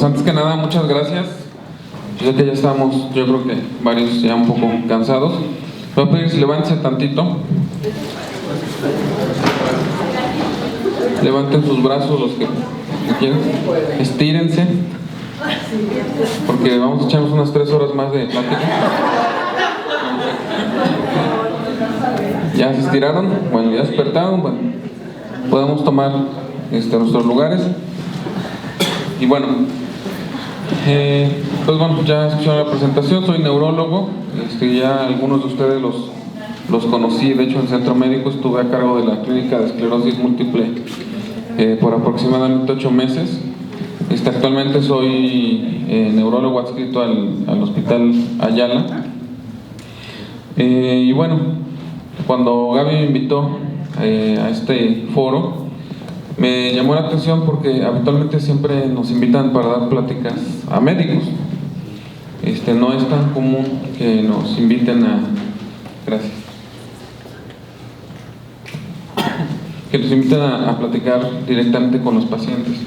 Pues antes que nada, muchas gracias. Yo sé que ya estamos, yo creo que varios ya un poco cansados. Voy a pedir que levántense tantito. Levanten sus brazos los que quieran. Estírense. Porque vamos a echarnos unas 3 horas más de plática. ¿Ya se estiraron? Bueno, ya despertaron. Bueno, podemos tomar nuestros lugares. Y bueno, pues bueno, ya escucharon la presentación. Soy neurólogo. Ya algunos de ustedes los conocí. De hecho, en el centro médico estuve a cargo de la clínica de esclerosis múltiple por aproximadamente 8 meses. Actualmente soy neurólogo adscrito al Hospital Ayala. Y bueno, cuando Gaby me invitó a este foro, me llamó la atención porque habitualmente siempre nos invitan para dar pláticas a médicos. No es tan común que nos inviten a platicar directamente con los pacientes.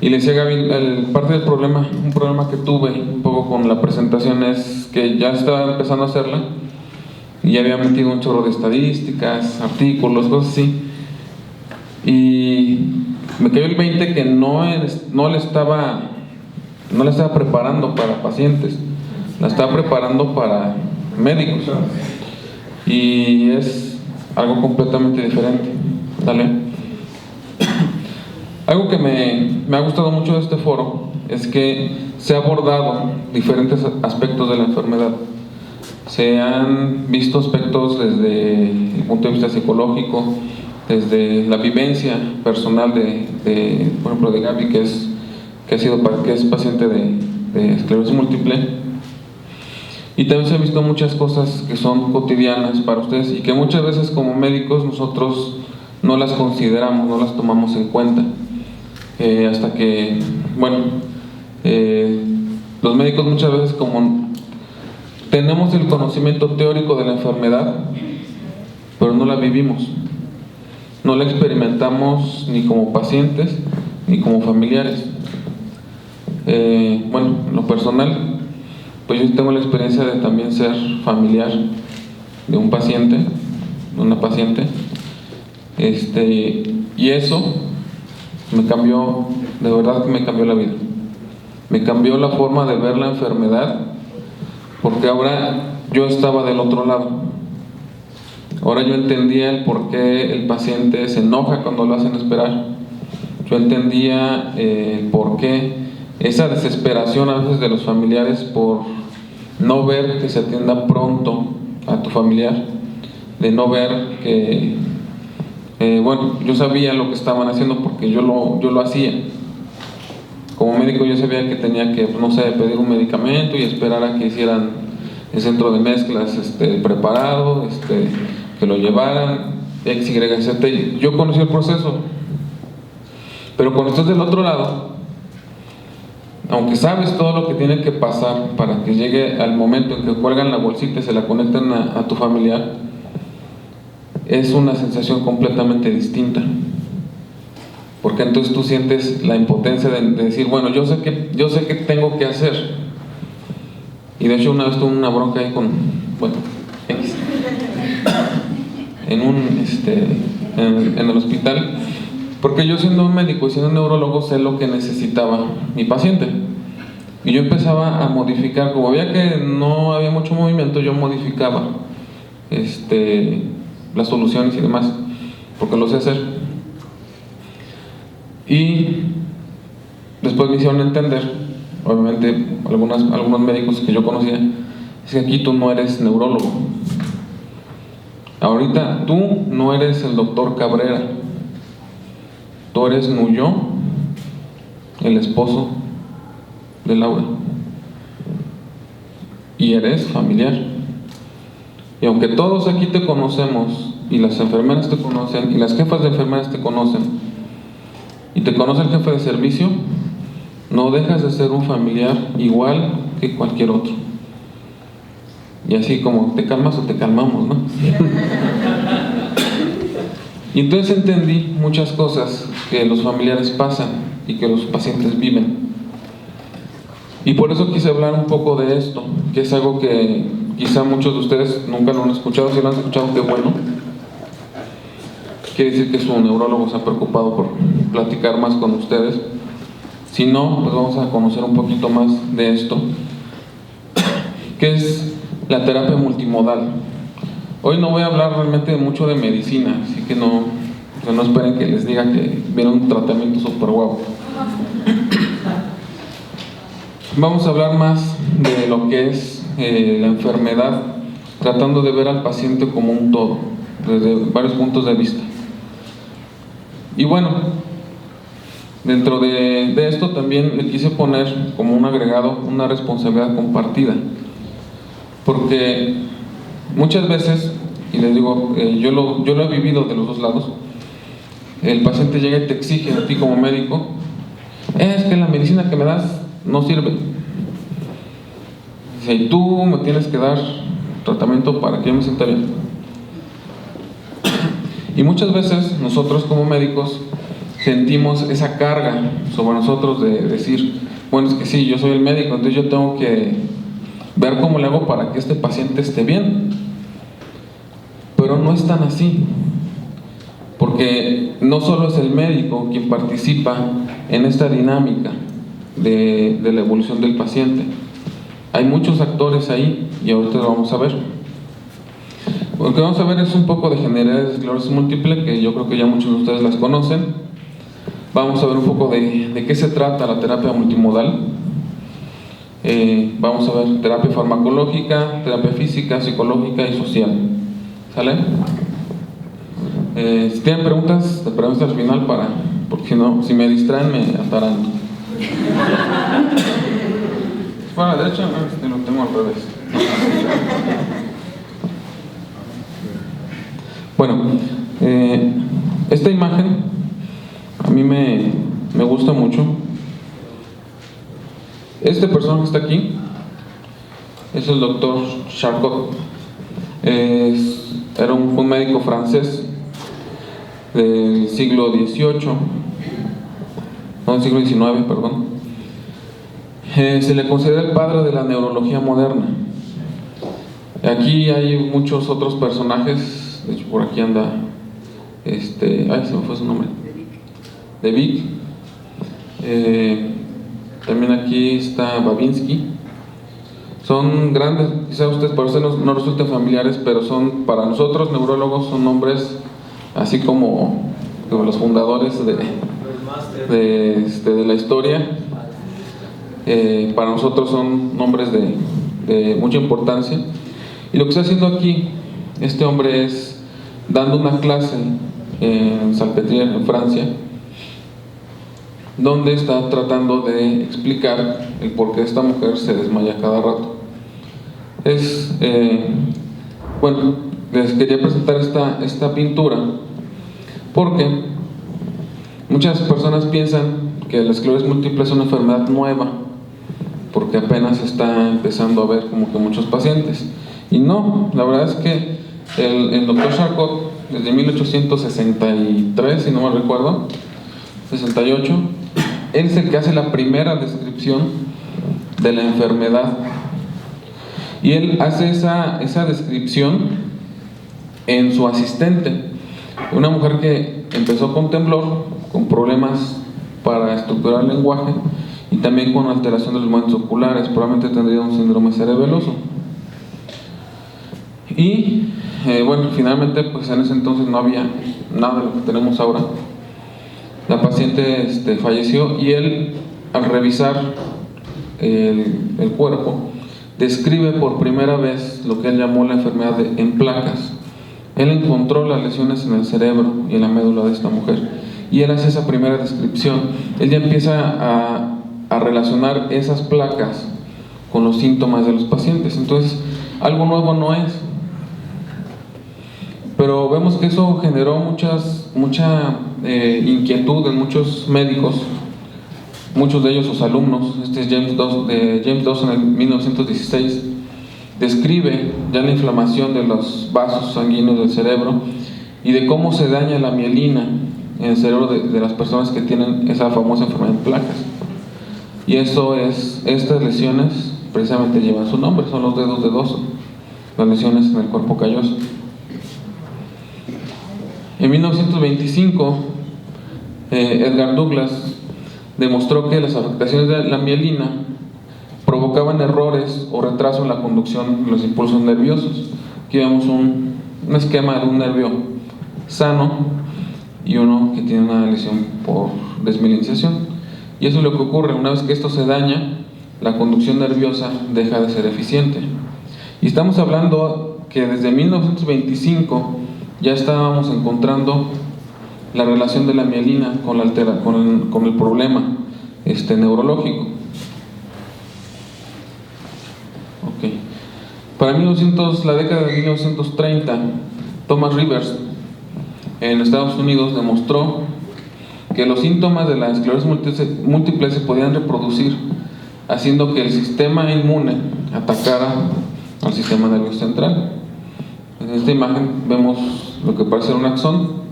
Y le decía a Gaby, parte del problema, un problema que tuve un poco con la presentación es que ya estaba empezando a hacerla y ya había metido un chorro de estadísticas, artículos, cosas así. Y me cayó el 20 que no la estaba preparando para pacientes, la estaba preparando para médicos. Y es algo completamente diferente. ¿Vale? Algo que me ha gustado mucho de este foro es que se ha abordado diferentes aspectos de la enfermedad. Se han visto aspectos desde el punto de vista psicológico, desde la vivencia personal por ejemplo, de Gaby, que es paciente de esclerosis múltiple. Y también se han visto muchas cosas que son cotidianas para ustedes y que muchas veces como médicos nosotros no las consideramos, no las tomamos en cuenta. Hasta que, bueno, los médicos muchas veces como tenemos el conocimiento teórico de la enfermedad, pero no la vivimos, no la experimentamos ni como pacientes ni como familiares. Bueno, en lo personal, pues yo tengo la experiencia de también ser familiar de un paciente, de una paciente, y eso me cambió, de verdad que me cambió la vida. Me cambió la forma de ver la enfermedad, porque ahora yo estaba del otro lado. Ahora yo entendía el por qué el paciente se enoja cuando lo hacen esperar. Yo entendía el por qué esa desesperación a veces de los familiares por no ver que se atienda pronto a tu familiar, de no ver que bueno, yo sabía lo que estaban haciendo porque yo lo hacía. Como médico yo sabía que tenía que, no sé, pedir un medicamento y esperar a que hicieran el centro de mezclas preparado, que lo llevaran, X, Y, Z. Yo conocí el proceso. Pero cuando estás del otro lado, aunque sabes todo lo que tiene que pasar para que llegue al momento en que cuelgan la bolsita y se la conectan a tu familiar, es una sensación completamente distinta, porque entonces tú sientes la impotencia de decir, bueno, yo sé que tengo que hacer. Y de hecho una vez tuve una bronca ahí con, bueno, X, en el hospital, porque yo siendo un médico y siendo un neurólogo sé lo que necesitaba mi paciente, y yo empezaba a modificar, como veía que no había mucho movimiento, yo modificaba las soluciones y demás, porque lo sé hacer. Y después me hicieron entender, obviamente algunos médicos que yo conocía, es que aquí tú no eres neurólogo. Ahorita tú no eres el doctor Cabrera, tú eres Muyo, el esposo de Laura, y eres familiar. Y aunque todos aquí te conocemos, y las enfermeras te conocen, y las jefas de enfermeras te conocen, y te conoce el jefe de servicio, no dejas de ser un familiar igual que cualquier otro. Y así como te calmas o te calmamos, ¿no? Y entonces entendí muchas cosas que los familiares pasan y que los pacientes viven. Y por eso quise hablar un poco de esto, que es algo que quizá muchos de ustedes nunca lo han escuchado. Si lo han escuchado, qué bueno. Quiere decir que su neurólogo se ha preocupado por platicar más con ustedes. Si no, pues vamos a conocer un poquito más de esto, que es la terapia multimodal. Hoy no voy a hablar realmente mucho de medicina, así que no esperen que les diga que viene un tratamiento súper guapo. Vamos a hablar más de lo que es la enfermedad, tratando de ver al paciente como un todo, desde varios puntos de vista. Y bueno, dentro de esto también le quise poner como un agregado una responsabilidad compartida, porque muchas veces, y les digo, yo lo he vivido de los dos lados, el paciente llega y te exige a ti como médico: es que la medicina que me das no sirve, y tú me tienes que dar tratamiento para que yo me sienta bien. Y muchas veces nosotros como médicos sentimos esa carga sobre nosotros de decir: bueno, es que sí, yo soy el médico, entonces yo tengo que ver cómo le hago para que este paciente esté bien. Pero no es tan así, porque no solo es el médico quien participa en esta dinámica de la evolución del paciente. Hay muchos actores ahí, y ahorita lo vamos a ver. Lo que vamos a ver es un poco de generalidades de esclerosis múltiple, que yo creo que ya muchos de ustedes las conocen. Vamos a ver un poco de qué se trata la terapia multimodal. Vamos a ver terapia farmacológica, terapia física, psicológica y social. ¿Sale? Si tienen preguntas, te pregunto al final, porque si no, si me distraen me atarán. Para la derecha, lo tengo al revés. Bueno, esta imagen a mí me gusta mucho. Este personaje que está aquí es el doctor Charcot. Era un médico francés del siglo XVIII, no, del siglo XIX, perdón. Se le considera el padre de la neurología moderna. Aquí hay muchos otros personajes. De hecho, por aquí anda se me fue su nombre, de Vic. También aquí está Babinski. Son grandes, quizás ustedes por eso no resulten familiares, pero son, para nosotros neurólogos, son nombres así como los fundadores de la historia. Para nosotros son nombres de mucha importancia. Y lo que está haciendo aquí este hombre es dando una clase en Salpêtrière, en Francia, donde está tratando de explicar el por qué esta mujer se desmaya cada rato. Bueno, les quería presentar esta pintura porque muchas personas piensan que la esclerosis múltiple es una enfermedad nueva, porque apenas está empezando a ver como que muchos pacientes. Y no, la verdad es que el doctor Charcot, desde 1863, si no me recuerdo, 68, él es el que hace la primera descripción de la enfermedad. Y él hace esa descripción en su asistente, una mujer que empezó con temblor, con problemas para estructurar el lenguaje y también con alteración de los movimientos oculares. Probablemente tendría un síndrome cerebeloso. Y bueno, finalmente pues en ese entonces no había nada de lo que tenemos ahora. La paciente falleció, y él, al revisar el cuerpo, describe por primera vez lo que él llamó la enfermedad en placas. Él encontró las lesiones en el cerebro y en la médula de esta mujer, y él hace esa primera descripción. Él ya empieza a relacionar esas placas con los síntomas de los pacientes. Entonces, algo nuevo no es. Pero vemos que eso generó mucha inquietud en muchos médicos, muchos de ellos sus alumnos. James Dawson en 1916 describe ya la inflamación de los vasos sanguíneos del cerebro y de cómo se daña la mielina en el cerebro de las personas que tienen esa famosa enfermedad en placas. Y estas lesiones precisamente llevan su nombre, son los dedos de Dawson, las lesiones en el cuerpo calloso. En 1925, Edgar Douglas demostró que las afectaciones de la mielina provocaban errores o retraso en la conducción de los impulsos nerviosos. Aquí vemos un esquema de un nervio sano y uno que tiene una lesión por desmielinización. Y eso es lo que ocurre: una vez que esto se daña, la conducción nerviosa deja de ser eficiente. Y estamos hablando que desde 1925 ya estábamos encontrando la relación de la mielina con el problema neurológico. Okay. Para la década de 1930, Thomas Rivers en Estados Unidos demostró que los síntomas de la esclerosis múltiple se podían reproducir, haciendo que el sistema inmune atacara al sistema nervioso central. En esta imagen vemos lo que parece ser un axón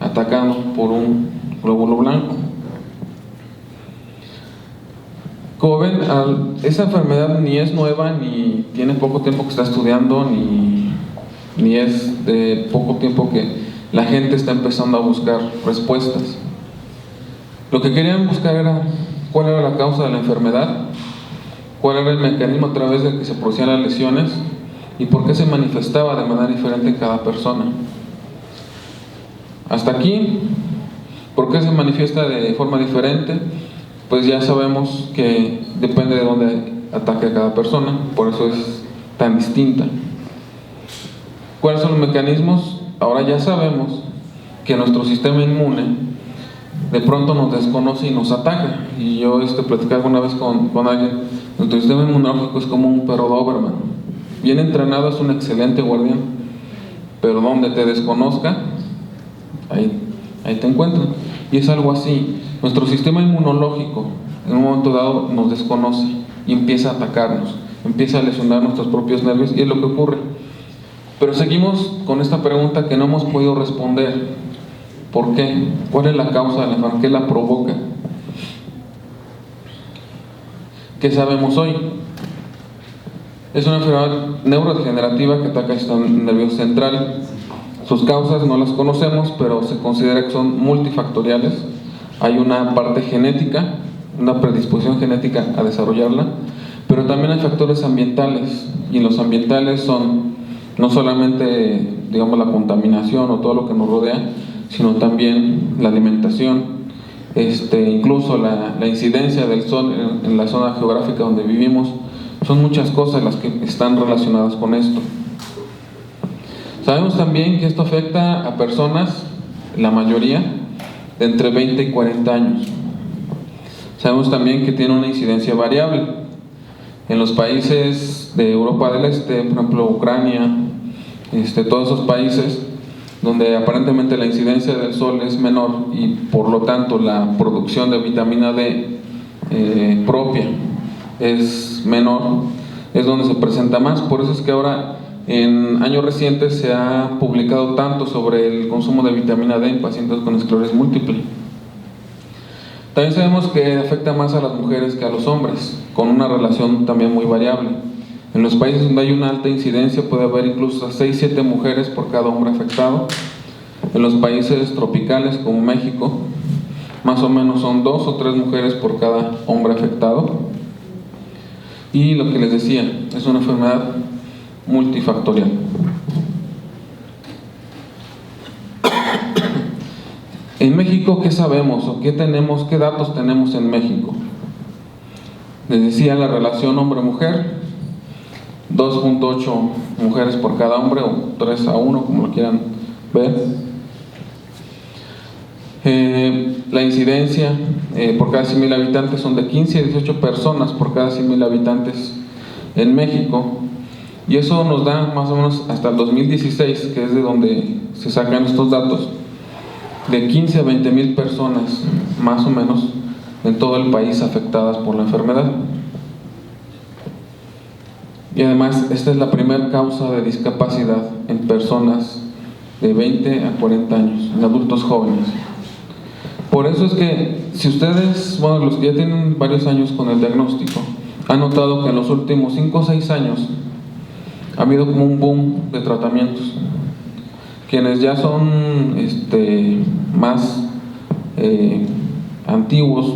atacado por un glóbulo blanco. Como ven, esa enfermedad ni es nueva, ni tiene poco tiempo que está estudiando, ni es de poco tiempo que la gente está empezando a buscar respuestas. Lo que querían buscar era cuál era la causa de la enfermedad, cuál era el mecanismo a través del que se producían las lesiones y por qué se manifestaba de manera diferente en cada persona. Hasta aquí, ¿por qué se manifiesta de forma diferente? Pues ya sabemos que depende de dónde ataque a cada persona, por eso es tan distinta. ¿Cuáles son los mecanismos? Ahora ya sabemos que nuestro sistema inmune de pronto nos desconoce y nos ataca. Y yo platicé alguna vez con alguien: nuestro sistema inmunológico es como un perro Doberman. Bien entrenado es un excelente guardián, pero donde te desconozca, ahí te encuentran. Y es algo así. Nuestro sistema inmunológico en un momento dado nos desconoce y empieza a atacarnos, empieza a lesionar nuestros propios nervios, y es lo que ocurre. Pero seguimos con esta pregunta que no hemos podido responder: ¿por qué? ¿Cuál es la causa de la enfermedad? ¿Qué la provoca? ¿Qué sabemos hoy? Es una enfermedad neurodegenerativa que ataca el sistema nervioso central. Sus causas no las conocemos, pero se considera que son multifactoriales. Hay una parte genética, una predisposición genética a desarrollarla, pero también hay factores ambientales, y los ambientales son no solamente, digamos, la contaminación o todo lo que nos rodea, sino también la alimentación, incluso la incidencia del sol en la zona geográfica donde vivimos. Son muchas cosas las que están relacionadas con esto. Sabemos también que esto afecta a personas, la mayoría, de entre 20 y 40 años. Sabemos también que tiene una incidencia variable. En los países de Europa del Este, por ejemplo Ucrania, todos esos países donde aparentemente la incidencia del sol es menor y por lo tanto la producción de vitamina D propia es menor, es donde se presenta más. Por eso es que ahora en años recientes se ha publicado tanto sobre el consumo de vitamina D en pacientes con esclerosis múltiple. También sabemos que afecta más a las mujeres que a los hombres, con una relación también muy variable. En los países donde hay una alta incidencia puede haber incluso 6-7 mujeres por cada hombre afectado. En los países tropicales como México, más o menos son 2 o 3 mujeres por cada hombre afectado. Y lo que les decía, es una enfermedad multifactorial. En México, ¿qué sabemos o qué datos tenemos en México? Les decía, la relación hombre-mujer, 2.8 mujeres por cada hombre, o 3-1, como lo quieran ver. La incidencia por cada 100,000 habitantes son de 15 a 18 personas por cada 100,000 habitantes en México, y eso nos da más o menos hasta el 2016, que es de donde se sacan estos datos, de 15 a 20,000 personas más o menos en todo el país afectadas por la enfermedad. Y además esta es la primera causa de discapacidad en personas de 20 a 40 años, en adultos jóvenes. Por eso es que si ustedes, bueno, los que ya tienen varios años con el diagnóstico, han notado que en los últimos 5 o 6 años ha habido como un boom de tratamientos. Quienes ya son más antiguos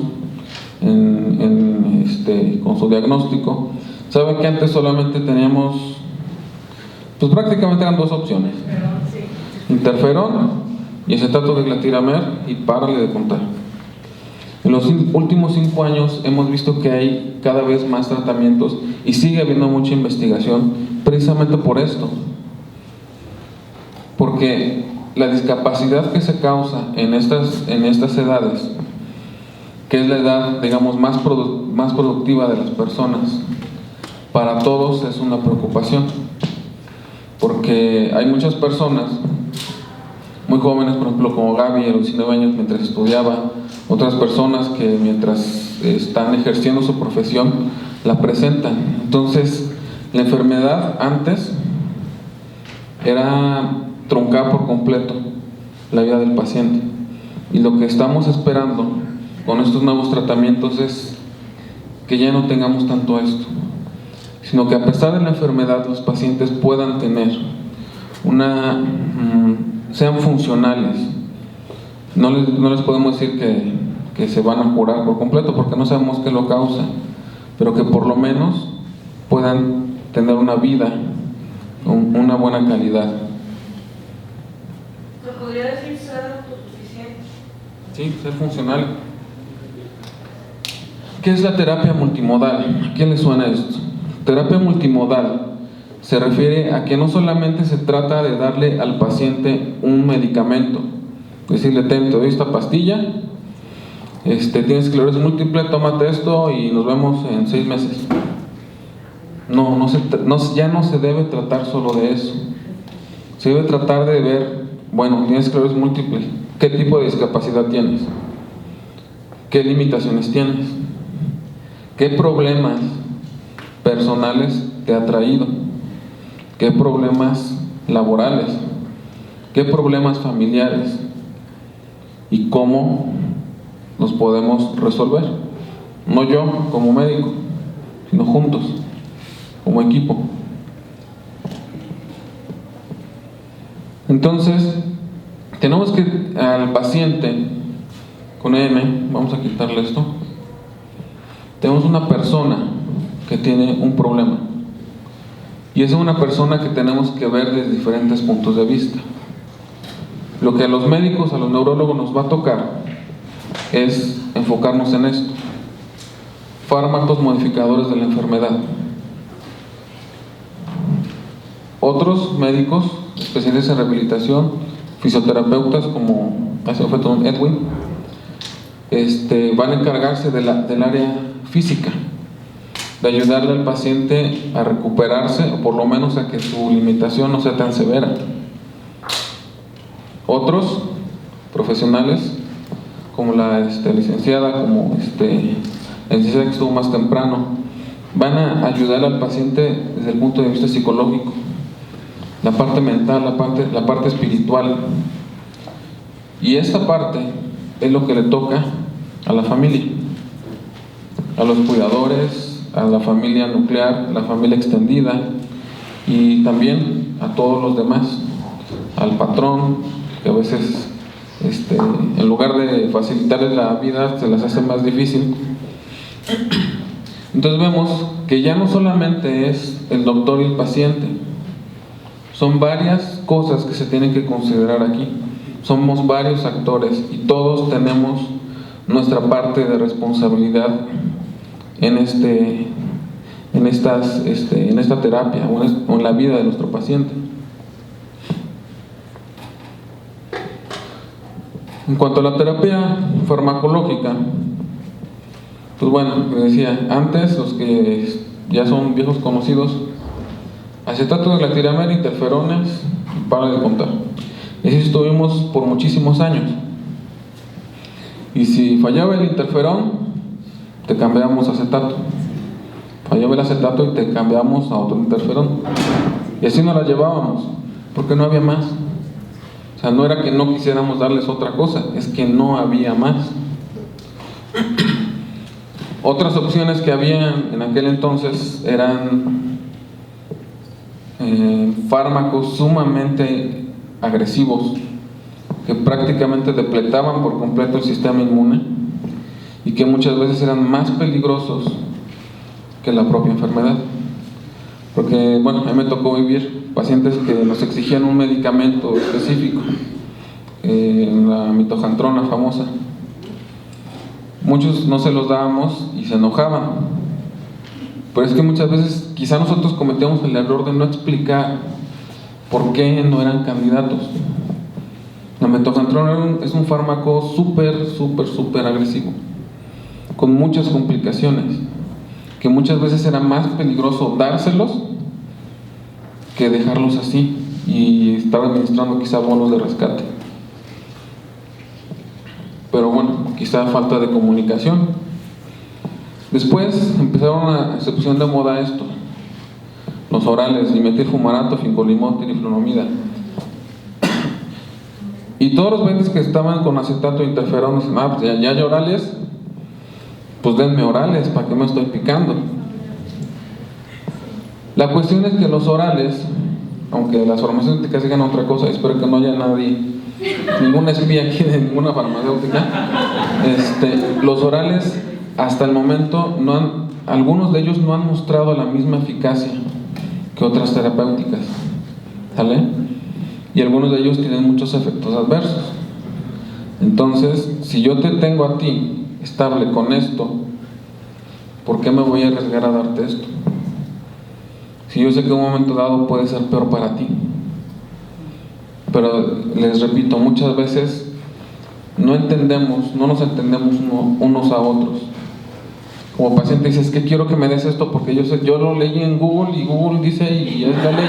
con su diagnóstico, saben que antes solamente teníamos, pues prácticamente eran 2 opciones: interferón y acetato de glatiramer, y párale de contar. En los últimos 5 años hemos visto que hay cada vez más tratamientos y sigue habiendo mucha investigación precisamente por esto, porque la discapacidad que se causa en estas edades, que es la edad, digamos, más productiva de las personas, para todos es una preocupación, porque hay muchas personas muy jóvenes, por ejemplo como Gaby a los 19 años mientras estudiaba, otras personas que mientras están ejerciendo su profesión la presentan. Entonces la enfermedad antes era truncar por completo la vida del paciente, y lo que estamos esperando con estos nuevos tratamientos es que ya no tengamos tanto esto, sino que a pesar de la enfermedad los pacientes puedan tener sean funcionales. No les podemos decir que se van a curar por completo porque no sabemos qué lo causa, pero que por lo menos puedan tener una vida con una buena calidad. ¿Se podría decir ser autosuficiente? Sí, ser funcional. ¿Qué es la terapia multimodal? ¿A quién le suena esto? Terapia multimodal se refiere a que no solamente se trata de darle al paciente un medicamento, decirle: te doy esta pastilla, tienes esclerosis múltiple, tómate esto y nos vemos en 6 meses. Ya no se debe tratar solo de eso. Se debe tratar de ver, bueno, tienes esclerosis múltiple, ¿qué tipo de discapacidad tienes? ¿Qué limitaciones tienes? ¿Qué problemas personales te ha traído? ¿Qué problemas laborales? ¿Qué problemas familiares? ¿Y cómo los podemos resolver? No yo como médico, sino juntos, como equipo. Entonces, tenemos que al paciente con M, vamos a quitarle esto, tenemos una persona que tiene un problema, y es una persona que tenemos que ver desde diferentes puntos de vista. Lo que a los médicos, a los neurólogos nos va a tocar es enfocarnos en esto: fármacos modificadores de la enfermedad. Otros médicos, especialistas en rehabilitación, fisioterapeutas como hace un feto Edwin, van a encargarse del área física, de ayudarle al paciente a recuperarse, o por lo menos a que su limitación no sea tan severa. Otros profesionales, como la licenciada, como la licenciada que estuvo más temprano, van a ayudar al paciente desde el punto de vista psicológico, la parte mental, la parte espiritual. Y esta parte es lo que le toca a la familia, a los cuidadores, a la familia nuclear, a la familia extendida, y también a todos los demás, al patrón, que a veces en lugar de facilitarles la vida se las hace más difícil. Entonces vemos que ya no solamente es el doctor y el paciente, son varias cosas que se tienen que considerar aquí. Somos varios actores y todos tenemos nuestra parte de responsabilidad en esta terapia o en la vida de nuestro paciente. En cuanto a la terapia farmacológica, pues bueno, me decía antes, los que ya son viejos conocidos: acetato de glatiramer, interferones, para de contar. Y así estuvimos por muchísimos años. Y si fallaba el interferón, te cambiamos acetato. Fallaba el acetato y te cambiamos a otro interferón. Y así nos la llevábamos, porque no había más. O sea, no era que no quisiéramos darles otra cosa, es que no había más. Otras opciones que había en aquel entonces eran fármacos sumamente agresivos que prácticamente depletaban por completo el sistema inmune y que muchas veces eran más peligrosos que la propia enfermedad. Porque, bueno, a mí me tocó vivir pacientes que nos exigían un medicamento específico, la mitojantrona famosa. Muchos no se los dábamos y se enojaban. Pero es que muchas veces quizá nosotros cometíamos el error de no explicar por qué no eran candidatos. La mitojantrona es un fármaco súper agresivo, con muchas complicaciones, que muchas veces era más peligroso dárselos que dejarlos así y estar administrando quizá bonos de rescate. Pero bueno, quizá falta de comunicación. Después empezaron se pusieron de moda esto, los orales, dimetilfumarato, fingolimod, triflunomida. Y todos los pacientes que estaban con acetato de interferón dicen, pues ya hay orales, pues denme orales, ¿para qué me estoy picando? La cuestión es que los orales, aunque las farmacéuticas digan otra cosa, espero que no haya nadie, ningún espía aquí de ninguna farmacéutica, los orales hasta el momento algunos de ellos no han mostrado la misma eficacia que otras terapéuticas, ¿sale? Y algunos de ellos tienen muchos efectos adversos. Entonces, si yo te tengo a ti estable con esto, ¿por qué me voy a arriesgar a darte esto? Si yo sé que en un momento dado puede ser peor para ti. Pero les repito, muchas veces no nos entendemos unos a otros. Como paciente dices, que quiero que me des esto porque yo lo leí en Google y Google dice y es la ley.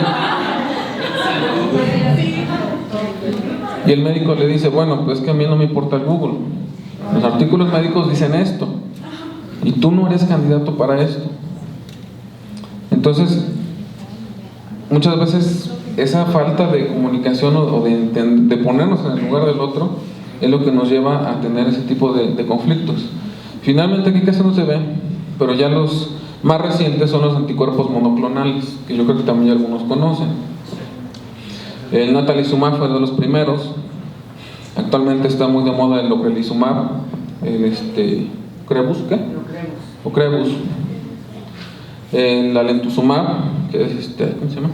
Y el médico le dice, bueno, pues que a mí no me importa el Google. Los artículos médicos dicen esto y tú no eres candidato para esto. Entonces, muchas veces esa falta de comunicación o de ponernos en el lugar del otro es lo que nos lleva a tener ese tipo de conflictos. Finalmente aquí casi no se ve, pero ya los más recientes son los anticuerpos monoclonales, que yo creo que también algunos conocen. El natalizumab fue de los primeros. Actualmente está muy de moda el ocrelizumab, Ocrevus, ¿qué? Ocrevus. El alemtuzumab, que es ¿cómo se llama?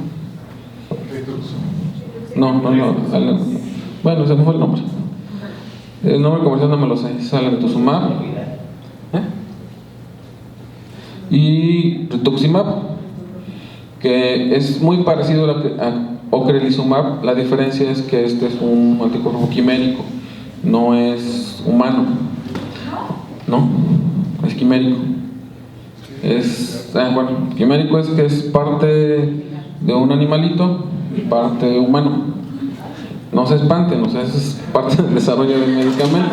No, bueno, ese no fue el nombre. El nombre comercial no me lo sé, es alemtuzumab. Y rituximab, que es muy parecido a ocrelizumab. La diferencia es que este es un anticuerpo quimérico, no es humano, ¿no? Es quimérico. Quimérico es que es parte de un animalito y parte humano. No se espanten, esa es parte del desarrollo del medicamento.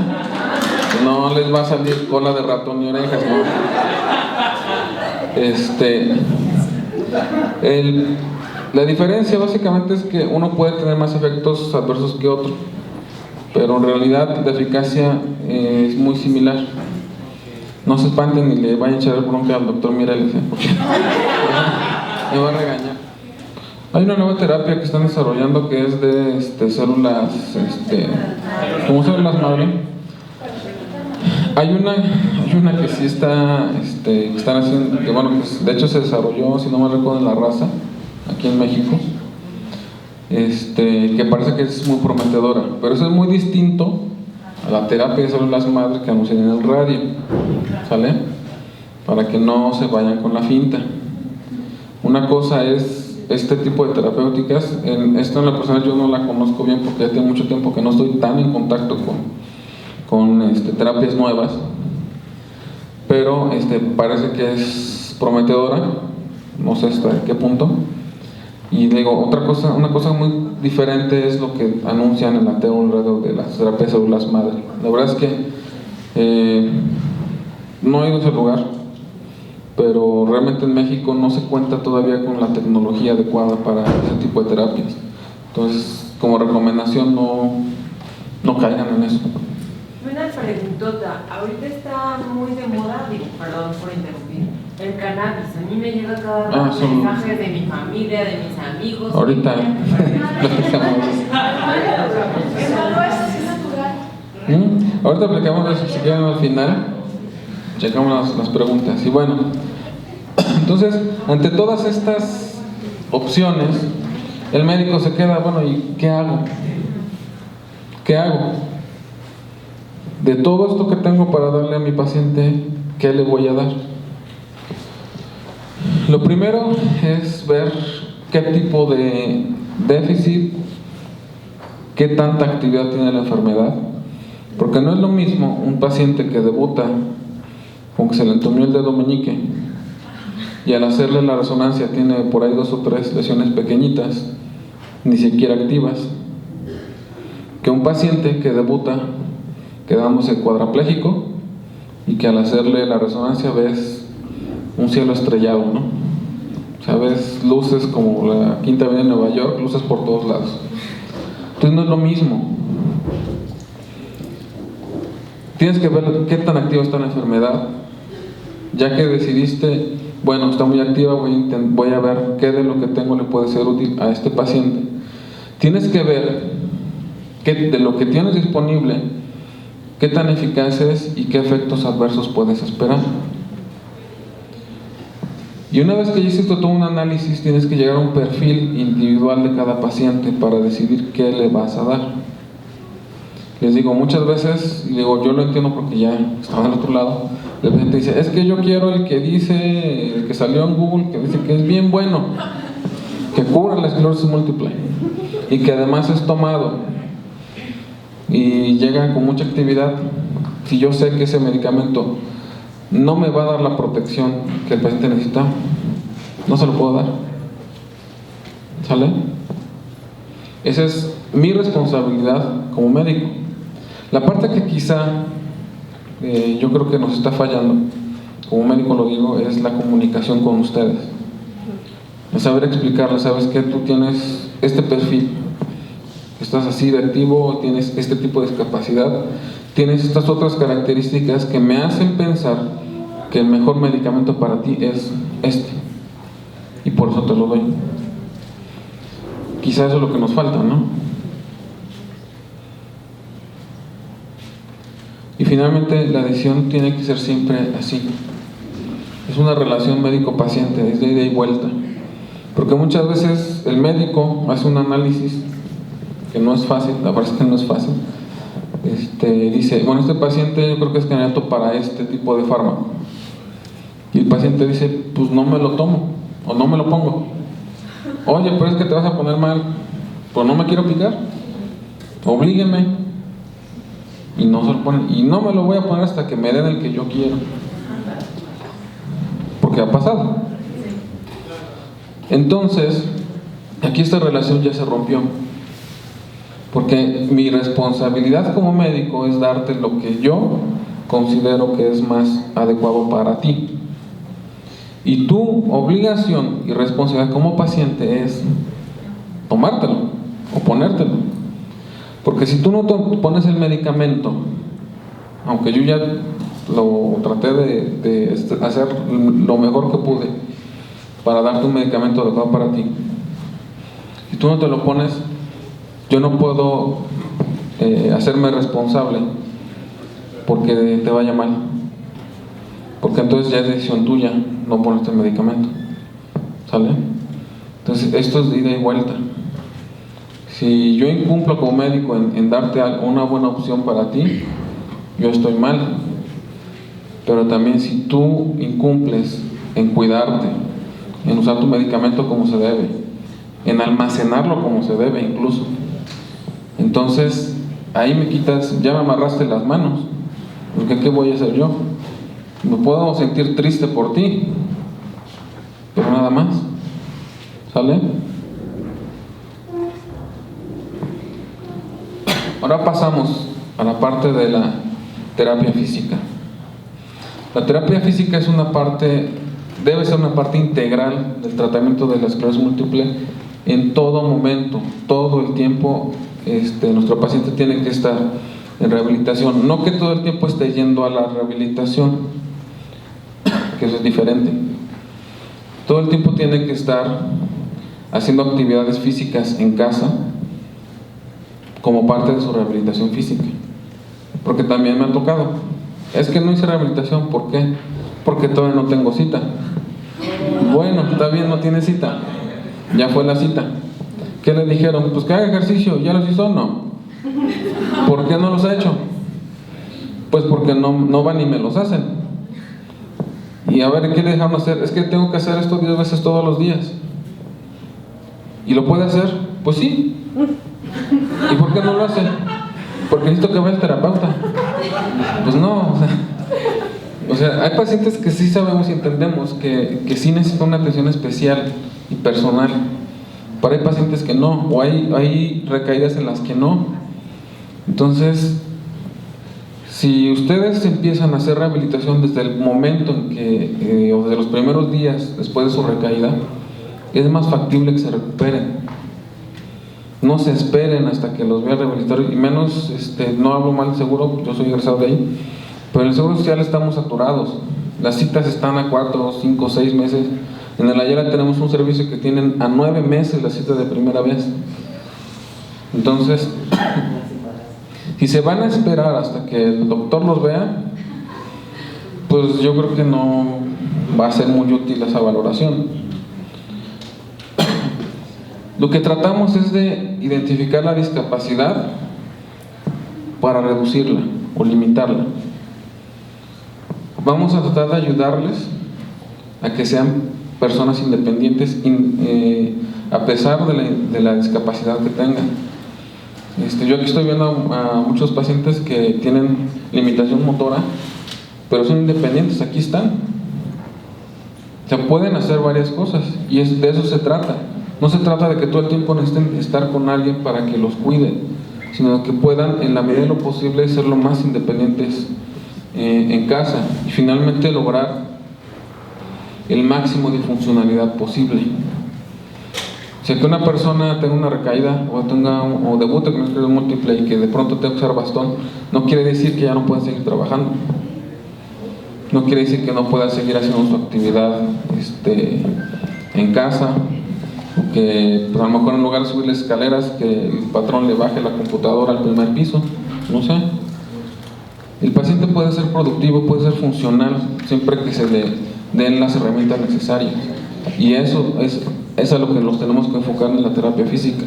No les va a salir cola de ratón y orejas, ¿no? La diferencia básicamente es que uno puede tener más efectos adversos que otro, pero en realidad la eficacia es muy similar. No se espanten ni le vayan a echar el bronca al doctor Mireles, porque me va a regañar. Hay una nueva terapia que están desarrollando que es de células, como células madre. Hay una que sí está, que están haciendo, que bueno, pues de hecho se desarrolló, si no me recuerdo, en La Raza, aquí en México, que parece que es muy prometedora, pero eso es muy distinto a la terapia de células madre que anuncian en el radio, ¿sale? Para que no se vayan con la finta. Una cosa es este tipo de terapéuticas, esto en la persona yo no la conozco bien porque ya tiene mucho tiempo que no estoy tan en contacto con terapias nuevas, pero parece que es prometedora, no sé hasta qué punto. Y digo, una cosa muy diferente es lo que anuncian en la alrededor de las terapias de células madre. La verdad es que no he ido a ese lugar, pero realmente en México no se cuenta todavía con la tecnología adecuada para ese tipo de terapias. Entonces como recomendación no caigan en eso. Una preguntota, ahorita está muy de moda, digo, perdón por interrumpir, el cannabis. A mí me llega cada rato mensajes de mi familia, de mis amigos. Ahorita ¿Qué malo es? ¿Es natural? Ahorita aplicamos eso, si quieren al final, checamos las preguntas. Y bueno, entonces, ante todas estas opciones, el médico se queda, bueno, ¿y qué hago? ¿Qué hago? De todo esto que tengo para darle a mi paciente, ¿qué le voy a dar? Lo primero es ver qué tipo de déficit, qué tanta actividad tiene la enfermedad, porque no es lo mismo un paciente que debuta con que se le entumió el dedo meñique y al hacerle la resonancia tiene por ahí 2 o 3 lesiones pequeñitas, ni siquiera activas, que un paciente que debuta quedándose cuadraplégico y que al hacerle la resonancia ves un cielo estrellado, ¿no? O sea, ves luces como la Quinta Avenida de Nueva York, luces por todos lados. Entonces no es lo mismo. Tienes que ver qué tan activa está la enfermedad. Ya que decidiste, bueno, está muy activa, voy a ver qué de lo que tengo le puede ser útil a este paciente. Tienes que ver qué de lo que tienes disponible, qué tan eficaz es y qué efectos adversos puedes esperar. Y una vez que ya hiciste todo un análisis, tienes que llegar a un perfil individual de cada paciente para decidir qué le vas a dar. Les digo, muchas veces, y digo, yo lo entiendo porque ya estaba del otro lado, la gente dice, es que yo quiero el que dice, el que salió en Google, que dice que es bien bueno, que cura la esclerosis múltiple y que además es tomado y llega con mucha actividad. Si yo sé que ese medicamento no me va a dar la protección que el paciente necesita, no se lo puedo dar. ¿Sale? Esa es mi responsabilidad como médico. La parte que quizá yo creo que nos está fallando, como médico lo digo, es la comunicación con ustedes. Es saber explicarles, sabes que tú tienes este perfil, estás así de activo, tienes este tipo de discapacidad, tienes estas otras características que me hacen pensar que el mejor medicamento para ti es este, y por eso te lo doy. Quizás eso es lo que nos falta, ¿no? Y finalmente la decisión tiene que ser siempre así. Es una relación médico-paciente, es de ida y vuelta. Porque muchas veces el médico hace un análisis que no es fácil, la verdad es que no es fácil. Dice, bueno, este paciente yo creo que es candidato para este tipo de fármaco. Y el paciente dice, pues no me lo tomo, o no me lo pongo. Oye, pero es que te vas a poner mal. Pues no me quiero picar, oblígueme. Y no se lo ponen, y no me lo voy a poner hasta que me den el que yo quiero, porque ha pasado. Entonces aquí esta relación ya se rompió, porque mi responsabilidad como médico es darte lo que yo considero que es más adecuado para ti, y tu obligación y responsabilidad como paciente es tomártelo o ponértelo. Porque si tú no te pones el medicamento, aunque yo ya lo traté de hacer lo mejor que pude para darte un medicamento adecuado para ti, si tú no te lo pones, yo no puedo hacerme responsable porque te vaya mal, porque entonces ya es decisión tuya no ponerte el medicamento. ¿Sale? Entonces esto es de ida y vuelta. Si yo incumplo como médico en darte una buena opción para ti, yo estoy mal. Pero también si tú incumples en cuidarte, en usar tu medicamento como se debe, en almacenarlo como se debe incluso, entonces ahí me quitas, ya me amarraste las manos, porque ¿qué voy a hacer yo? Me puedo sentir triste por ti, pero nada más. ¿Sale? Ahora pasamos a la parte de la terapia física. La terapia física es una parte, debe ser una parte integral del tratamiento de la esclerosis múltiple en todo momento, todo el tiempo, nuestro paciente tiene que estar en rehabilitación. No que todo el tiempo esté yendo a la rehabilitación, que eso es diferente. Todo el tiempo tiene que estar haciendo actividades físicas en casa como parte de su rehabilitación física. Porque también me ha tocado, es que no hice rehabilitación, ¿por qué? Porque todavía no tengo cita. Bueno, está bien, no tiene cita, ya fue la cita. ¿Qué le dijeron? Pues que haga ejercicio. ¿Ya los hizo o no? ¿Por qué no los ha hecho? Pues porque no van y me los hacen. Y a ver, ¿qué le dejaron hacer? Es que tengo que hacer esto 10 veces todos los días. ¿Y lo puede hacer? Pues sí. ¿Y por qué no lo hace? Porque necesito que vaya el terapeuta. Pues no, o sea, hay pacientes que sí sabemos y entendemos que sí necesitan una atención especial y personal, pero hay pacientes que no, o hay recaídas en las que no. Entonces, si ustedes empiezan a hacer rehabilitación desde el momento en que, o desde los primeros días después de su recaída, es más factible que se recuperen. No se esperen hasta que los vea rehabilitar, y menos, no hablo mal del seguro, yo soy egresado de ahí, pero en el seguro social estamos saturados. Las citas están a 4, 5, 6 meses. En el Ayala tenemos un servicio que tienen a 9 meses la cita de primera vez. Entonces, si se van a esperar hasta que el doctor los vea, pues yo creo que no va a ser muy útil esa valoración. Lo que tratamos es de identificar la discapacidad para reducirla o limitarla. Vamos a tratar de ayudarles a que sean personas independientes a pesar de la discapacidad que tengan. Yo aquí estoy viendo a muchos pacientes que tienen limitación motora, pero son independientes, aquí están. Se pueden hacer varias cosas y de eso se trata. No se trata de que todo el tiempo necesiten estar con alguien para que los cuide, sino que puedan, en la medida de lo posible, ser lo más independientes en casa y finalmente lograr el máximo de funcionalidad posible. Si que una persona tenga una recaída o debute con esclerosis múltiple y que de pronto tenga que usar bastón, no quiere decir que ya no pueda seguir trabajando. No quiere decir que no pueda seguir haciendo su actividad en casa, que pues a lo mejor en lugar de subir las escaleras, que el patrón le baje la computadora al primer piso, no sé. El paciente puede ser productivo, puede ser funcional, siempre que se le den las herramientas necesarias. Y eso es a lo que nos tenemos que enfocar en la terapia física.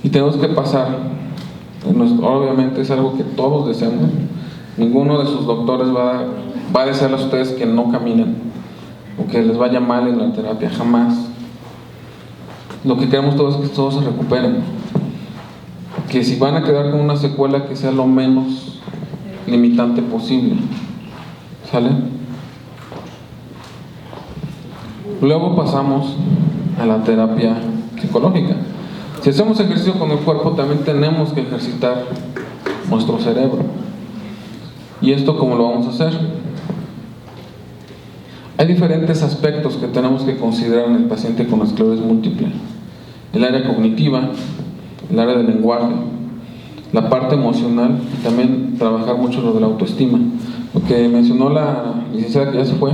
Y tenemos que pasar, obviamente es algo que todos deseamos. Ninguno de sus doctores va a desearles a ustedes que no caminen o que les vaya mal en la terapia, jamás. Lo que queremos todos es que todos se recuperen, que si van a quedar con una secuela, que sea lo menos limitante posible. ¿Sale? Luego pasamos a la terapia psicológica. Si hacemos ejercicio con el cuerpo, también tenemos que ejercitar nuestro cerebro. ¿Y esto cómo lo vamos a hacer? Hay diferentes aspectos que tenemos que considerar en el paciente con esclerosis múltiple: el área cognitiva, el área del lenguaje, la parte emocional, y también trabajar mucho lo de la autoestima. Lo que mencionó la licenciada que ya se fue,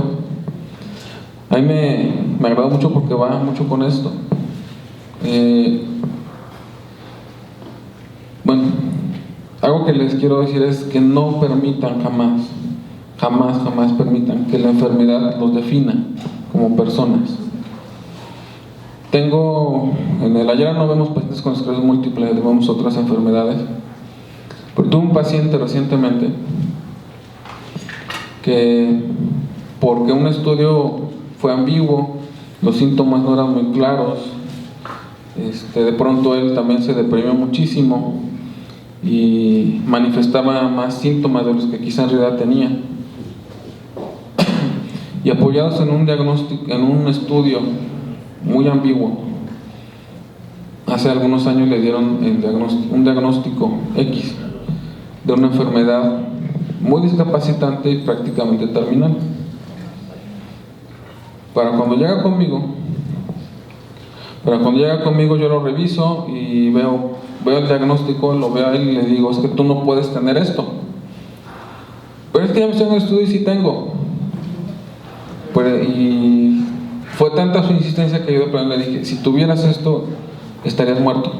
a mí me agradó mucho porque va mucho con esto. Bueno, algo que les quiero decir es que no permitan jamás permitan que la enfermedad los defina como personas. En el Ayala no vemos pacientes con esclerosis múltiple, vemos otras enfermedades, pero tuve un paciente recientemente que, porque un estudio fue ambiguo, los síntomas no eran muy claros, de pronto él también se deprimió muchísimo y manifestaba más síntomas de los que quizá en realidad tenía. Y apoyados en un diagnóstico, en un estudio muy ambiguo, hace algunos años le dieron un diagnóstico X de una enfermedad muy discapacitante y prácticamente terminal. Para cuando llega conmigo yo lo reviso y veo el diagnóstico, lo veo a él y le digo, es que tú no puedes tener esto. Pero es que ya me estoy en el estudio y sí tengo. Y fue tanta su insistencia que yo de plano le dije, si tuvieras esto, estarías muerto.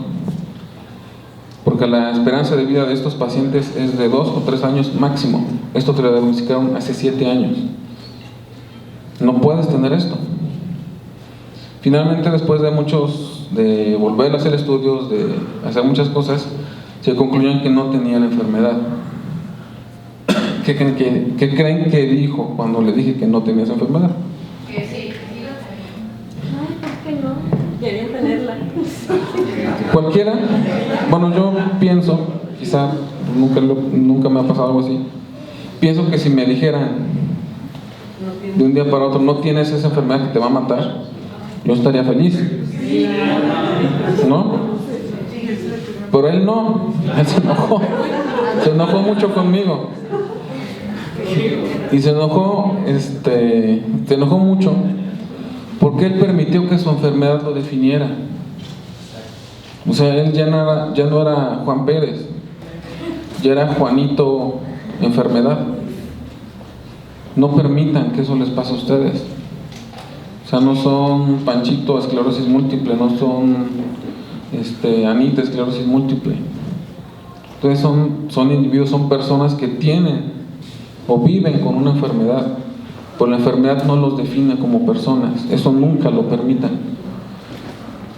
Porque la esperanza de vida de estos pacientes es de 2 o 3 años máximo. Esto te lo diagnosticaron hace 7 años. No puedes tener esto. Finalmente, después de volver a hacer estudios, de hacer muchas cosas, se concluyó que no tenía la enfermedad. ¿Qué creen que dijo cuando le dije que no tenía esa enfermedad? Que sí, sí lo tenía. Ay, ¿por qué no? Querían tenerla. Cualquiera, bueno, yo pienso, quizá nunca me ha pasado algo así, pienso que si me dijeran de un día para otro, no tienes esa enfermedad que te va a matar, yo estaría feliz, ¿no? Pero él no, él se enojó mucho conmigo. Y se enojó mucho porque él permitió que su enfermedad lo definiera. O sea, él ya no era Juan Pérez, ya era Juanito enfermedad. No permitan que eso les pase a ustedes. O sea, no son Panchito esclerosis múltiple, no son Anita esclerosis múltiple. Entonces son individuos, son personas que tienen o viven con una enfermedad, pero la enfermedad no los define como personas. Eso nunca lo permitan.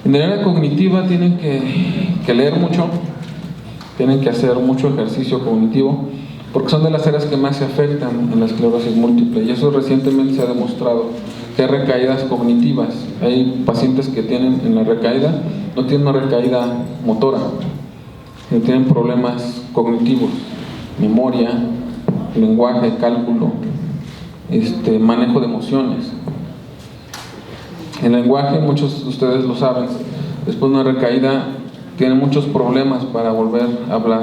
En el área cognitiva tienen que leer mucho, tienen que hacer mucho ejercicio cognitivo, porque son de las áreas que más se afectan en la esclerosis múltiple, y eso recientemente se ha demostrado, que hay recaídas cognitivas. Hay pacientes que tienen en la recaída, no tienen una recaída motora, sino tienen problemas cognitivos, memoria, lenguaje, cálculo, manejo de emociones. El lenguaje, muchos de ustedes lo saben, después de una recaída tienen muchos problemas para volver a hablar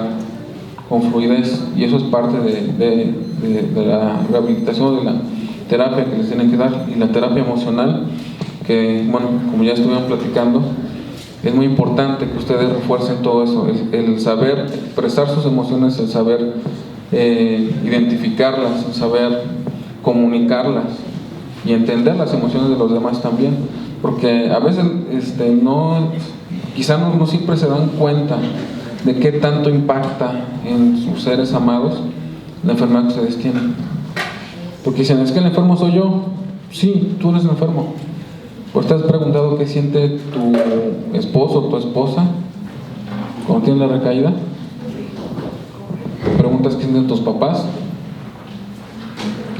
con fluidez, y eso es parte de la rehabilitación, de la terapia que les tienen que dar. Y la terapia emocional, que bueno, como ya estuvimos platicando, es muy importante que ustedes refuercen todo eso, el saber expresar sus emociones, el saber identificarlas, el saber comunicarlas y entender las emociones de los demás también, porque a veces quizá no siempre se dan cuenta de qué tanto impacta en sus seres amados la enfermedad que ustedes tienen. Porque dicen, es que el enfermo soy yo. Sí, tú eres el enfermo. ¿Por te has preguntado qué siente tu esposo o tu esposa cuando tiene la recaída? ¿Te preguntas qué sienten tus papás?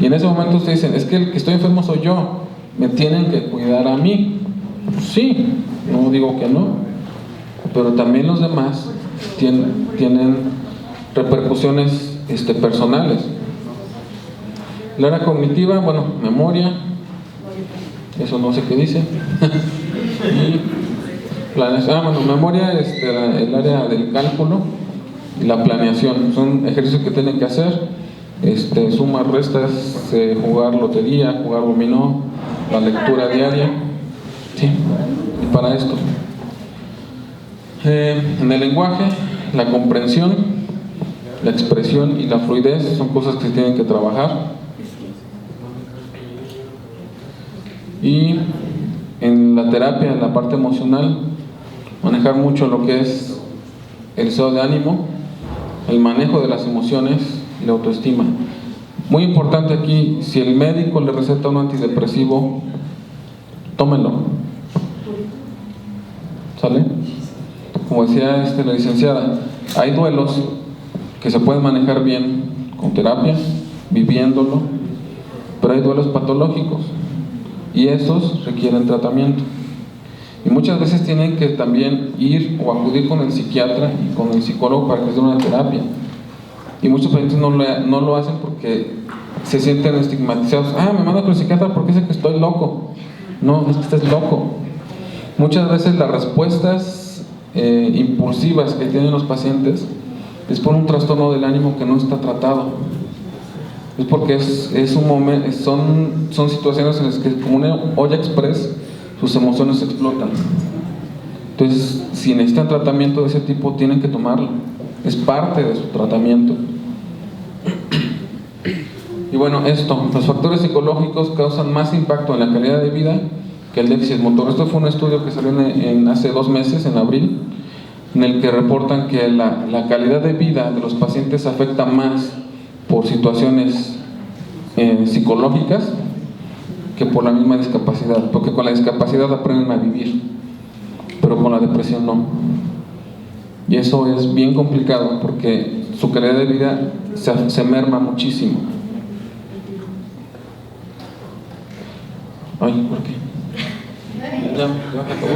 Y en ese momento ustedes dicen, es que el que estoy enfermo soy yo, me tienen que cuidar a mí. Sí, no digo que no, pero también los demás tienen repercusiones personales. La área cognitiva, bueno, memoria, eso no sé qué dice. Y planeación, memoria es el área del cálculo y la planeación. Son ejercicios que tienen que hacer. Sumas, restas, jugar lotería, jugar dominó, la lectura diaria, sí, y para esto. En el lenguaje, la comprensión, la expresión y la fluidez son cosas que se tienen que trabajar. Y en la terapia, en la parte emocional, manejar mucho lo que es el estado de ánimo, el manejo de las emociones y la autoestima. Muy importante aquí, si el médico le receta un antidepresivo, tómenlo. ¿Sale? Como decía la licenciada, hay duelos que se pueden manejar bien con terapia, viviéndolo, pero hay duelos patológicos y esos requieren tratamiento. Y muchas veces tienen que también ir o acudir con el psiquiatra y con el psicólogo para que les den una terapia. Y muchos pacientes no lo hacen porque se sienten estigmatizados. Me manda con el psiquiatra porque dice que estoy loco. No, no es que estés loco. Muchas veces las respuestas impulsivas que tienen los pacientes es por un trastorno del ánimo que no está tratado. es porque es un momento, son situaciones en las que, como una olla express, sus emociones explotan. Entonces, si necesitan tratamiento de ese tipo, tienen que tomarlo, es parte de su tratamiento. Y bueno, los factores psicológicos causan más impacto en la calidad de vida que el déficit motor. Esto fue un estudio que salió hace 2 meses, en abril, en el que reportan que la calidad de vida de los pacientes afecta más por situaciones psicológicas que por la misma discapacidad, porque con la discapacidad aprenden a vivir, pero con la depresión no. Y eso es bien complicado porque su calidad de vida se merma muchísimo. Ay, ¿por qué? Ya acabó.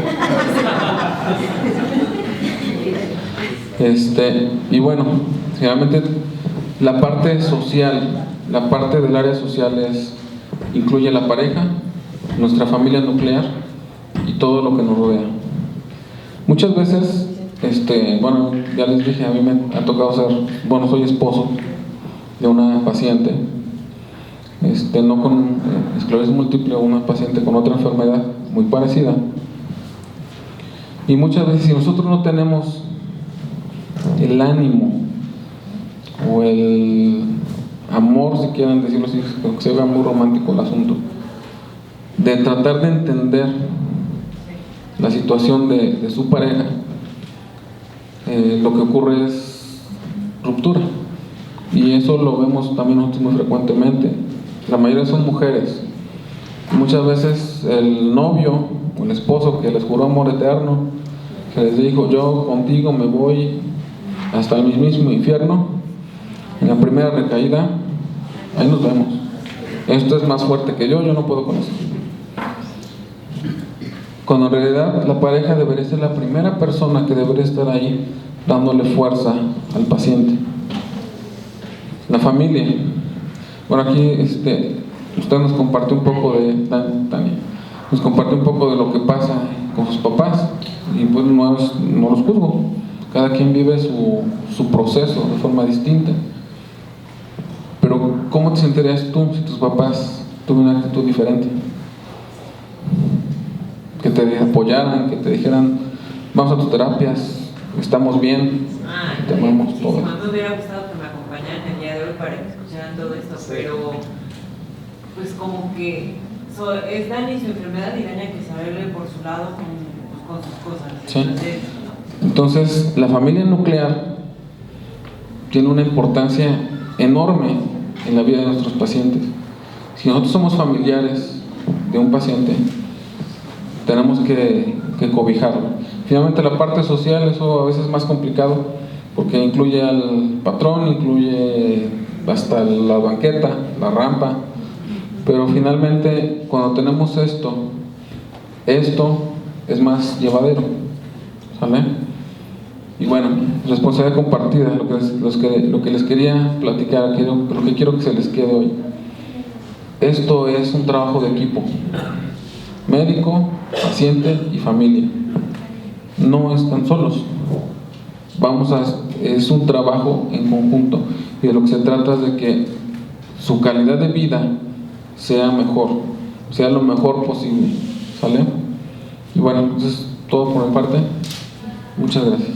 Y bueno, finalmente la parte social, la parte del área social incluye la pareja, nuestra familia nuclear y todo lo que nos rodea. Muchas veces, bueno, ya les dije, a mí me ha tocado soy esposo de una paciente, no con esclerosis múltiple, una paciente con otra enfermedad muy parecida. Y muchas veces, si nosotros no tenemos el ánimo o el amor, si quieren decirlo así, que se vea muy romántico el asunto, de tratar de entender la situación de su pareja, lo que ocurre es ruptura. Y eso lo vemos también nosotros muy frecuentemente. La mayoría son mujeres. Muchas veces el novio o el esposo que les juró amor eterno, que les dijo: yo contigo me voy hasta el mismísimo infierno, en la primera recaída, ahí nos vemos. Esto es más fuerte que yo no puedo con eso. Cuando en realidad la pareja debería ser la primera persona que debería estar ahí dándole fuerza al paciente. La familia. Bueno, aquí usted nos compartió un poco Tania, nos compartió un poco de lo que pasa con sus papás, y pues no los juzgo, cada quien vive su proceso de forma distinta. Pero ¿cómo te sentirías tú si tus papás tuvieran una actitud diferente? Que te apoyaran, que te dijeran: vamos a tus terapias, estamos bien, te amamos todo. Me hubiera gustado que me acompañaran el día de hoy para que escucharan todo esto, pero pues como que es Dani su enfermedad y Dani hay que saberle por su lado con sus cosas. Sí. Entonces, la familia nuclear tiene una importancia enorme en la vida de nuestros pacientes. Si nosotros somos familiares de un paciente, tenemos que cobijarlo. Finalmente, la parte social, eso a veces es más complicado, porque incluye al patrón, incluye hasta la banqueta, la rampa, pero finalmente cuando tenemos esto es más llevadero, ¿sale? Y bueno, responsabilidad compartida, lo que les quería platicar, lo que quiero que se les quede hoy. Esto es un trabajo de equipo, médico, paciente y familia. No están solos. Es un trabajo en conjunto, y de lo que se trata es de que su calidad de vida sea mejor, sea lo mejor posible, ¿sale? Y bueno, entonces todo por mi parte. Muchas gracias.